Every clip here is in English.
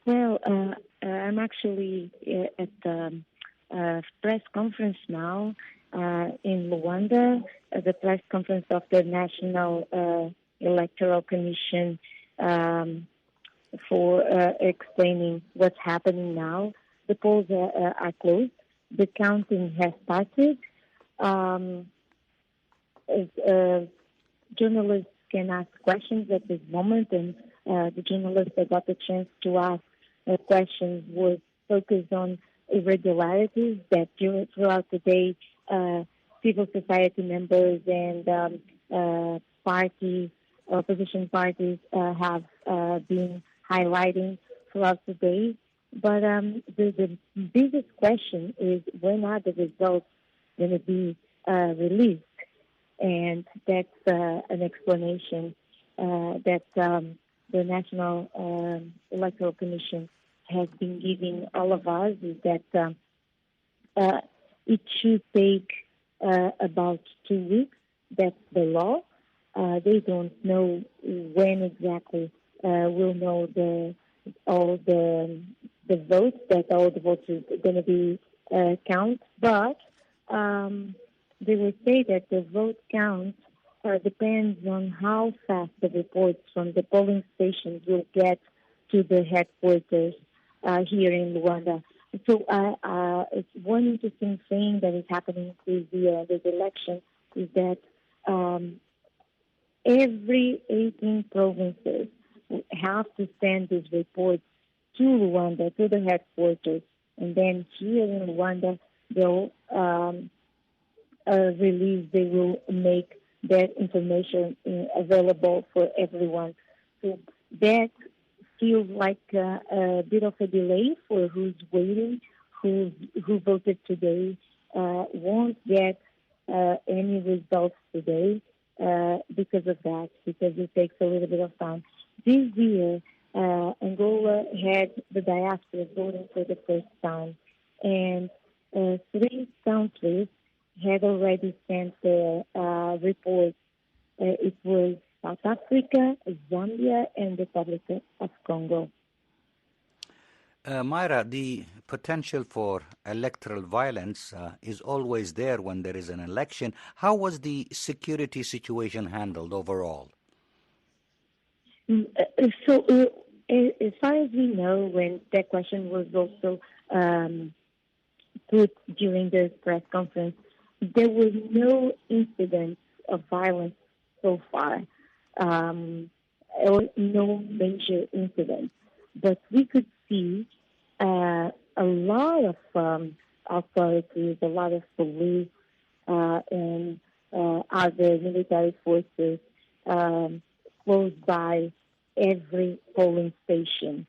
Well, I'm actually at the press conference now in Luanda, the press conference of the National Electoral Commission for explaining what's happening now. The polls are closed. The counting has started. Journalists can ask questions at this moment, and the journalists that got the chance to ask questions was focused on irregularities that throughout the day civil society members and opposition parties have been highlighting throughout the day. But the biggest question is, when are the results going to be released? And that's an explanation that the National Electoral Commission has been giving all of us, is that it should take about 2 weeks. That's the law. They don't know when exactly we'll know all the votes, that all the votes are going to be counted. But they will say that the vote count depends on how fast the reports from the polling stations will get to the headquarters here in Luanda. So it's one interesting thing that is happening with this election is that every 18 provinces have to send these reports to Luanda, to the headquarters, and then here in Luanda they'll they will make that information available for everyone. So that feels like a bit of a delay for who's waiting, who voted today, won't get any results today because of that, because it takes a little bit of time. This year, Angola had the diaspora voting for the first time, and 3 countries had already sent their reports. It was South Africa, Zambia, and the Republic of Congo. Mayra, the potential for electoral violence is always there when there is an election. How was the security situation handled overall? So, as far as we know, when that question was also put during the press conference, there was no incident of violence so far, or no major incidents. But we could see a lot of authorities, a lot of police and other military forces close by every polling station.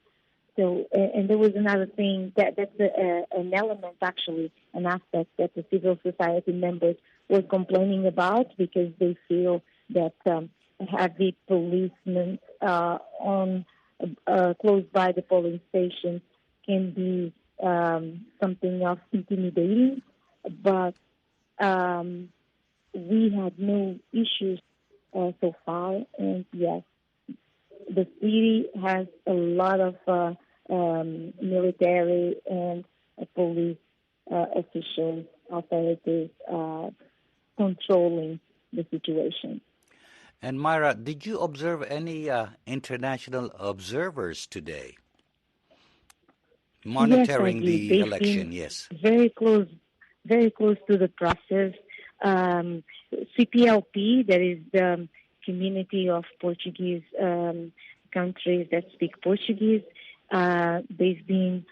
So, and there was another thing that's an element, actually, an aspect that the civil society members were complaining about, because they feel that heavy policemen on close by the polling stations can be something of intimidating. But we had no issues so far, and yes, the city has a lot of military and police officials, authorities controlling the situation. And Mayra, did you observe any international observers today monitoring the election? Yes, very close to the process. CPLP, that is the community of Portuguese countries that speak Portuguese, they've been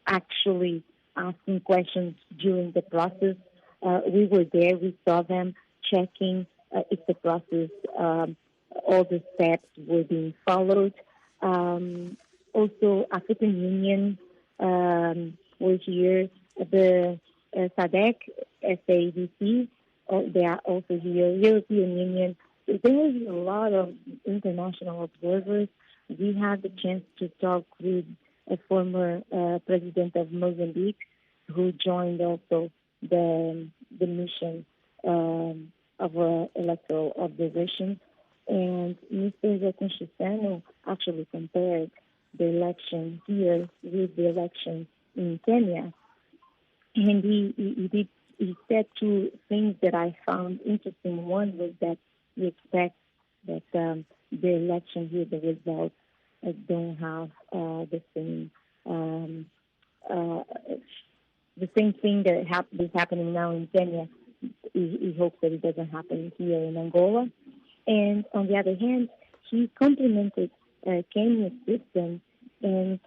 actually asking questions during the process. We were there, we saw them checking if the process, all the steps were being followed. Also, African Union was here, the SADC, SADC, they are also here, European Union. There was a lot of international observers. We had the chance to talk with a former president of Mozambique, who joined also the mission of electoral observation. And Mr. Zachinchissano actually compared the election here with the election in Kenya. And he said two things that I found interesting. One was that we expect that the election here, the results don't have the same thing that is happening now in Kenya. He hopes that it doesn't happen here in Angola. And on the other hand, he complimented Kenya's system and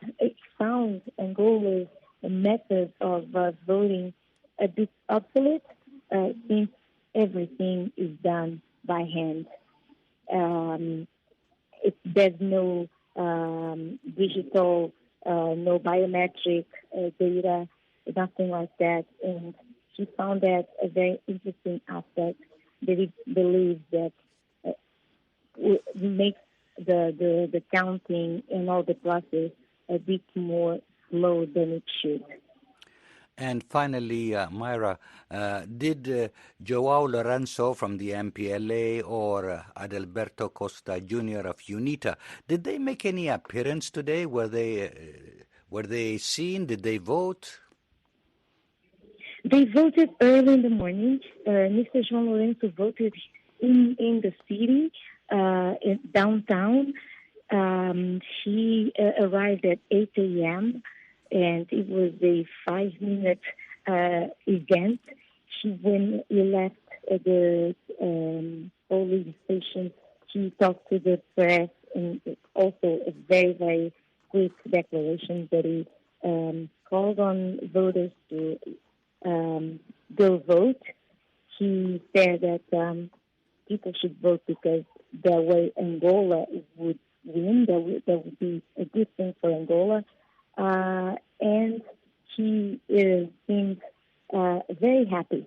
found Angola's method of voting a bit obsolete since everything is done by hand. There's no digital, no biometric data, nothing like that. And he found that a very interesting aspect that he believes that makes the counting and all the process a bit more slow than it should. And finally, Mayra, did Joao Lourenco from the MPLA or Adalberto Costa Jr. of UNITA, did they make any appearance today? Were they seen? Did they vote? They voted early in the morning. Mr. Joao Lourenco voted in the city, in downtown. He arrived at 8 a.m., and it was a 5-minute event. When he left the polling station, he talked to the press, and also a very, very quick declaration that he called on voters to go vote. He said that people should vote because that way Angola would win. That would be a good thing for Angola. And he seemed very happy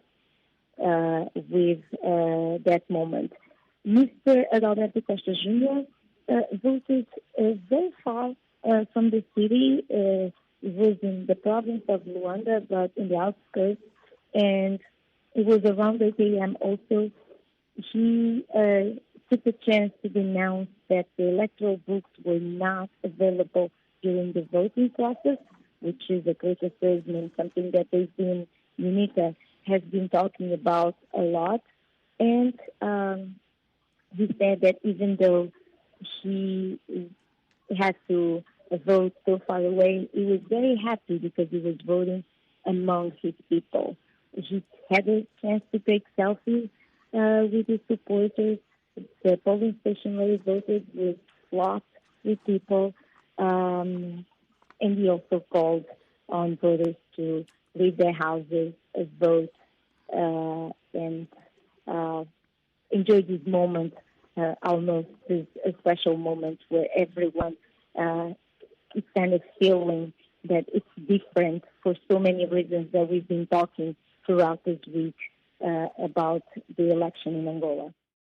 with that moment. Mr. Adalberto Costa Jr. Voted very far from the city. It was in the province of Luanda, but in the outskirts, and it was around 8 a.m. also. He took the chance to denounce that the electoral books were not available during the voting process, which is a criticism, something that UNITA has been talking about a lot. And he said that even though he had to vote so far away, he was very happy because he was voting among his people. He had a chance to take selfies with his supporters. The polling station where he voted was locked with people. And he also called on voters to leave their houses, vote, and enjoy this moment, almost as a special moment where everyone is kind of feeling that it's different for so many reasons that we've been talking throughout this week about the election in Angola.